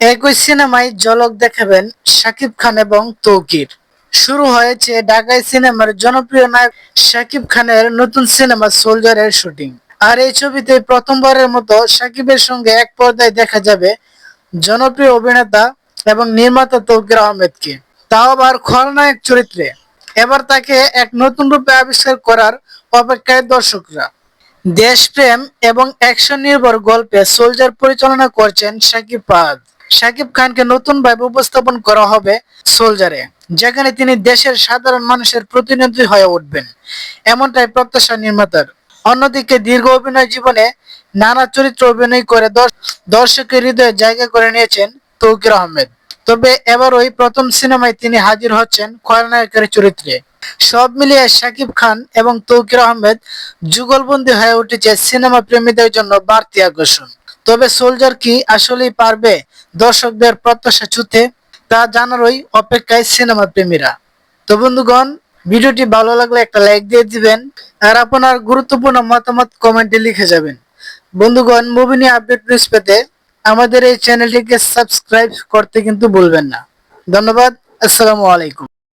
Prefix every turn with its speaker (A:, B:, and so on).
A: একই সিনেমায় ঝলক দেখাবেন শাকিব খান এবং তৌকির। শুরু হয়েছে ঢাকাই সিনেমার জনপ্রিয় নায়ক শাকিব খানের নতুন সিনেমা সোলজারের শুটিং। আর এই ছবিতে প্রথমবারের মতো শাকিবের সঙ্গে এক পর্দায় দেখা যাবে জনপ্রিয় অভিনেতা এবং নির্মাতা তৌকির আহমেদকে, তাও আবার খলনায়ক চরিত্রে। এবার তাকে এক নতুন রূপে আবিষ্কার করার অপেক্ষায় দর্শকরা। দেশপ্রেম এবং অ্যাকশন নির্ভর গল্পে সোলজার পরিচালনা করছেন শাকিব ফাহাদ। শাকিব খানকে নতুনভাবে উপস্থাপন করা হবে সোলজারে, যেখানে তিনি দেশের সাধারণ মানুষের প্রতিনিধি হয়ে উঠবেন, এমনটাই প্রত্যাশা নির্মাতার। অন্যদিকে দীর্ঘ অভিনয় জীবনে নানা চরিত্র অভিনয় করে দর্শকের হৃদয়ে জায়গা করে নিয়েছেন তৌকির আহমেদ। তবে এবার ওই প্রথম সিনেমায় তিনি হাজির হচ্ছেন খলনায়কের চরিত্রে। সব মিলিয়ে শাকিব খান এবং তৌকির আহমেদ যুগলবন্দী হয়ে উঠেছে সিনেমা প্রেমীদের জন্য বাড়তি আকর্ষণ। তবে সোলজার কি আসলেই পারবে দর্শকদের প্রত্যাশা ছুঁতে, তা জানারই অপেক্ষায় সিনেমা প্রেমীরা। তো বন্ধুগণ, ভিডিওটি ভালো লাগলে একটা লাইক দিয়ে দিবেন আর আপনার গুরুত্বপূর্ণ মতামত কমেন্টে লিখে যাবেন। বন্ধুগণ, মুভি নিয়ে আপডেট নিউজ পেতে আমাদের এই চ্যানেলটিকে সাবস্ক্রাইব করতে কিন্তু ভুলবেন না। ধন্যবাদ। আসসালামু আলাইকুম।